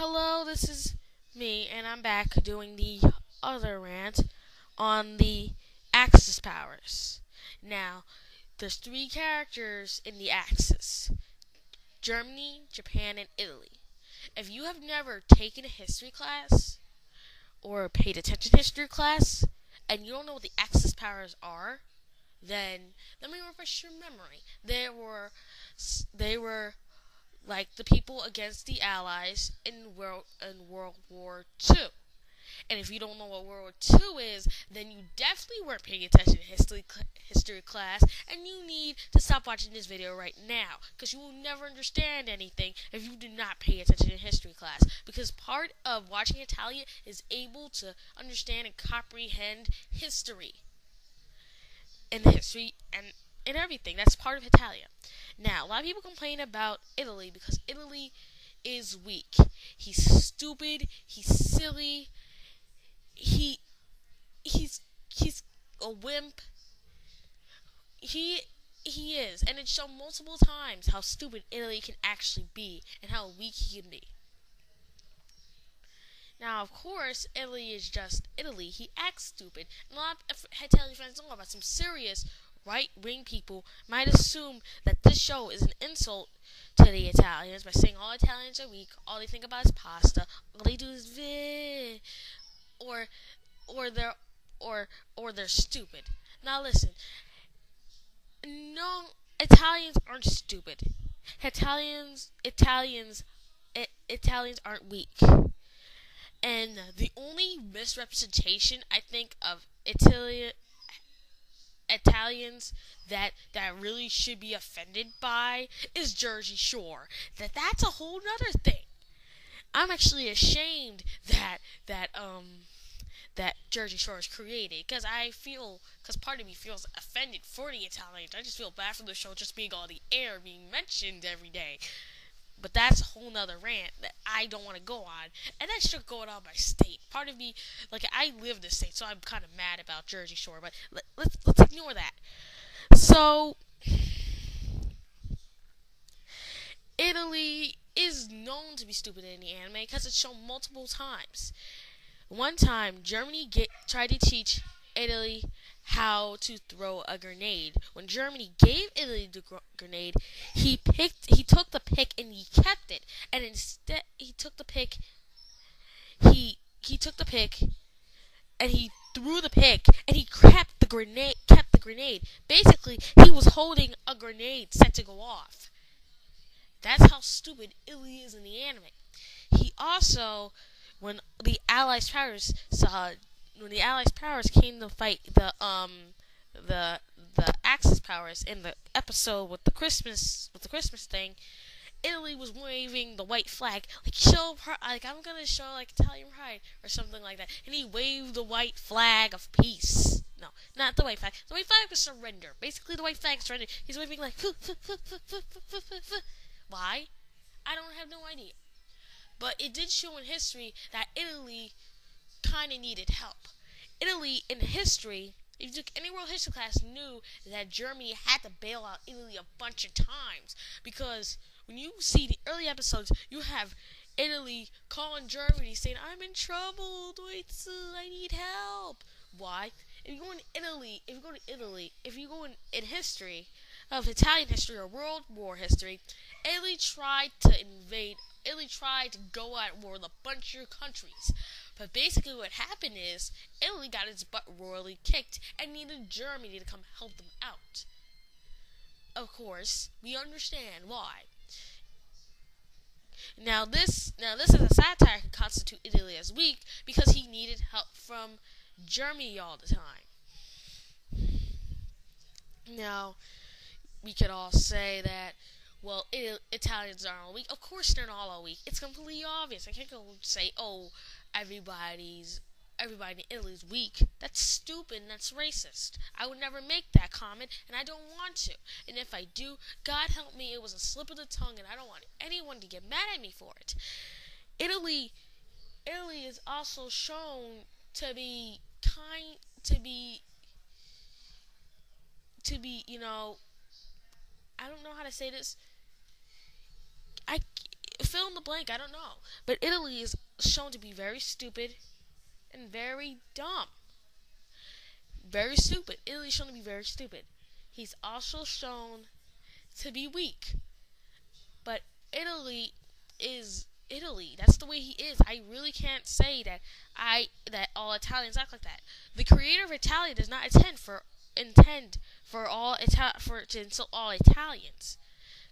Hello, this is me, and I'm back doing the other rant on the Axis powers. Now, there's three characters in the Axis: Germany, Japan, and Italy. If you have never taken a history class or paid attention to history class, and you don't know what the Axis powers are, then let me refresh your memory. They were like the people against the Allies in World War II. And if you don't know what World War II is, then you definitely weren't paying attention to history class, and you need to stop watching this video right now, because you will never understand anything if you do not pay attention to history class. Because part of watching Hetalia is able to understand and comprehend history and history and everything. That's part of Hetalia. Now, a lot of people complain about Italy because Italy is weak. He's stupid. He's silly. He's a wimp. He is, and it's shown multiple times how stupid Italy can actually be and how weak he can be. Now, of course, Italy is just Italy. He acts stupid. And a lot of Italian fans don't know about some serious right-wing people might assume that this show is an insult to the Italians by saying all Italians are weak, all they think about is pasta, all they do is or or they're or they're stupid. Now listen, no, Italians aren't stupid. Italians aren't weak. And the only misrepresentation I think of Italians that really should be offended by is Jersey Shore. That's a whole nother thing. I'm actually ashamed that Jersey Shore is created, because part of me feels offended for the Italians. I just feel bad for the show just being on the air, being mentioned every day. But that's a whole nother rant that I don't want to go on. And that's just going on by state. Part of me, like, I live in the state, so I'm kind of mad about Jersey Shore. But let's ignore that. So, Italy is known to be stupid in the anime because it's shown multiple times. One time, Germany tried to teach Italy how to throw a grenade. When Germany gave Italy the grenade, he took the pick and he kept it. And instead, he took the pick and he threw the pick and he kept the grenade. Basically, he was holding a grenade set to go off. That's how stupid Italy is in the anime. He also, when the Allies powers came to fight the Axis powers in the episode with the Christmas thing, Italy was waving the white flag, like, show like, I'm gonna show like Italian pride or something like that, and he waved the white flag of peace. No, not the white flag. The white flag was surrender. Basically, the white flag is surrender. He's waving like, why? I don't have no idea. But it did show in history that Italy kind of needed help. Italy, in history, if you took any world history class, knew that Germany had to bail out Italy a bunch of times. Because when you see the early episodes, you have Italy calling Germany saying, I'm in trouble, Deutsche, I need help. Why? If you go in history, of Italian history or World War history, Italy tried to go at war with a bunch of countries. But basically what happened is, Italy got its butt royally kicked and needed Germany to come help them out. Of course, we understand why. Now this as a satire can constitute Italy as weak because he needed help from Germany all the time. Now, we could all say that, well, Italians are all weak. Of course they're not all weak. It's completely obvious. I can't go say, oh, everybody in Italy is weak. That's stupid and that's racist. I would never make that comment, and I don't want to. And if I do, God help me, it was a slip of the tongue, and I don't want anyone to get mad at me for it. Italy is also shown to be you know, I don't know how to say this. fill in the blank. I don't know, but Italy is shown to be very stupid and very dumb. Very stupid. Italy is shown to be very stupid. He's also shown to be weak. But Italy is Italy. That's the way he is. I really can't say that all Italians act like that. The creator of Italia does not intend for to insult all Italians.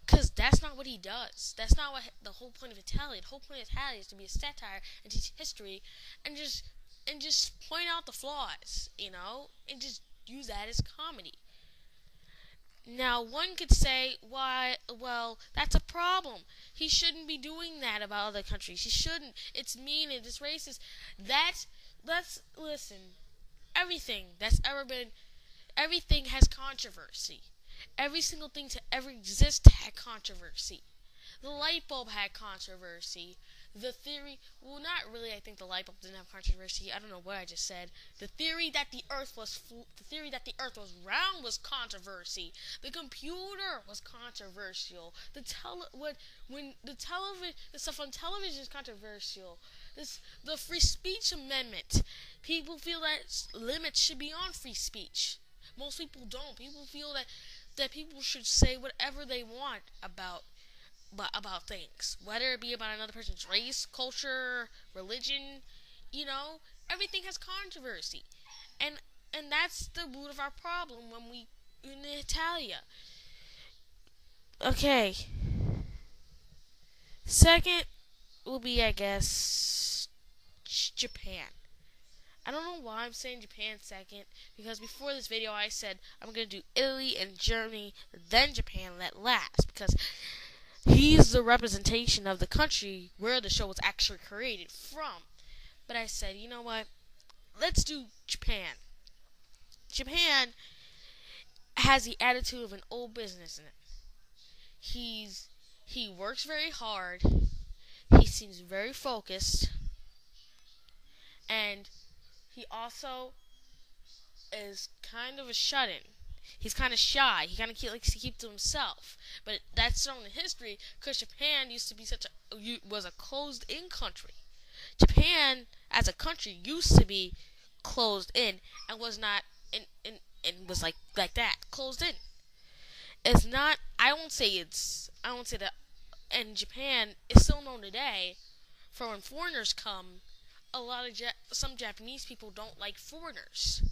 Because that's not what he does. That's not what the whole point of Italia. The whole point of Italia is to be a satire and teach history and just point out the flaws, and just use that as comedy. Now, one could say, why, well, that's a problem. He shouldn't be doing that about other countries. He shouldn't. It's mean and it's racist. Listen, everything has controversy. Every single thing to ever exist had controversy. The light bulb had controversy. The theory, well, not really. I think the light bulb didn't have controversy. I don't know what I just said. The theory that the Earth was round was controversy. The computer was controversial. The stuff on television is controversial. The free speech amendment. People feel that limits should be on free speech. Most people don't. People feel that people should say whatever they want about things, whether it be about another person's race, culture, religion, everything has controversy, and that's the root of our problem when we in Italia. Okay, second will be, I guess, Japan. I don't know why I'm saying Japan second, because before this video I said I'm going to do Italy and Germany, then Japan, let last, because he's the representation of the country where the show was actually created from. But I said, you know what? Let's do Japan. Japan has the attitude of an old business in it. He works very hard. He seems very focused. And he also is kind of a shut-in. He's kind of shy. He kind of likes to keep to himself. But that's shown in history because Japan used to be was a closed-in country. Japan, as a country, used to be closed in and was not and was like that, closed in. It's not. I won't say that. And Japan is still known today for when foreigners come. Some Japanese people don't like foreigners.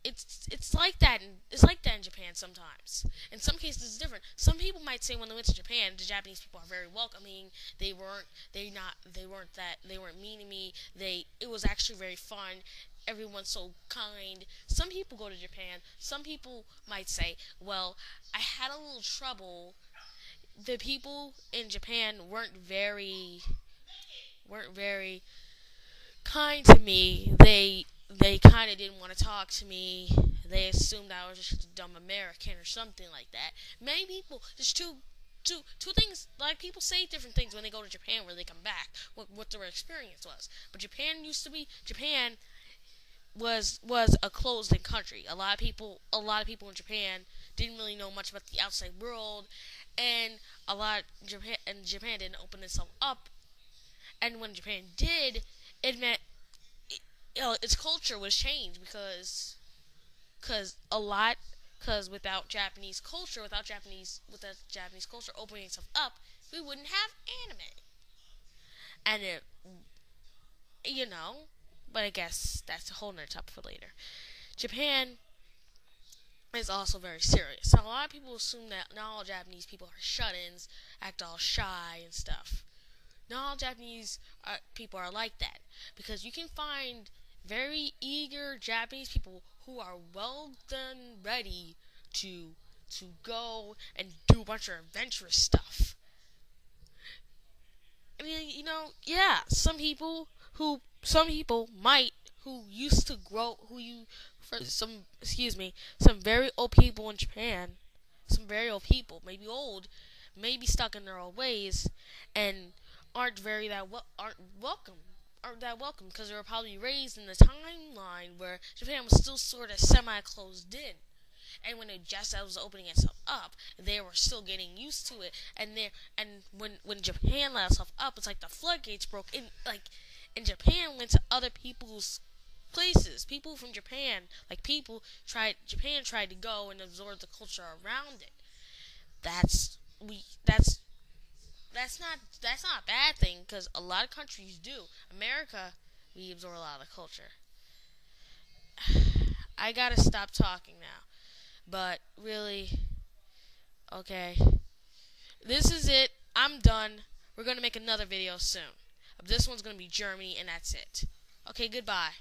It's like that. It's like that in Japan sometimes. In some cases, it's different. Some people might say when they went to Japan, the Japanese people are very welcoming. They weren't mean to me. It was actually very fun. Everyone's so kind. Some people go to Japan. Some people might say, well, I had a little trouble. The people in Japan weren't very kind to me. They kind of didn't want to talk to me. They assumed I was just a dumb American or something like that. Many people, there's two things, like people say different things when they go to Japan when they come back, what their experience was. But Japan was a closed-in country. A lot of people in Japan didn't really know much about the outside world, and Japan didn't open itself up. And when Japan did, it meant its culture was changed because without Japanese culture opening itself up, we wouldn't have anime. And but I guess that's a whole nother topic for later. Japan is also very serious. Now, a lot of people assume that not all Japanese people are shut-ins, act all shy and stuff. Not all Japanese people are like that, because you can find very eager Japanese people who are well done ready to go and do a bunch of adventurous stuff. I mean, some people some very old people in Japan, some very old people, maybe stuck in their old ways, and aren't that welcome because they were probably raised in the timeline where Japan was still sort of semi-closed in. And when it just was opening itself up, they were still getting used to it. And when Japan let itself up, it's like the floodgates broke. And Japan went to other people's places. People from Japan, Japan tried to go and absorb the culture around it. That's we. That's not a bad thing because a lot of countries do. America, we absorb a lot of the culture. I gotta stop talking now. But really, okay. This is it. I'm done. We're gonna make another video soon. This one's gonna be Germany, and that's it. Okay, goodbye.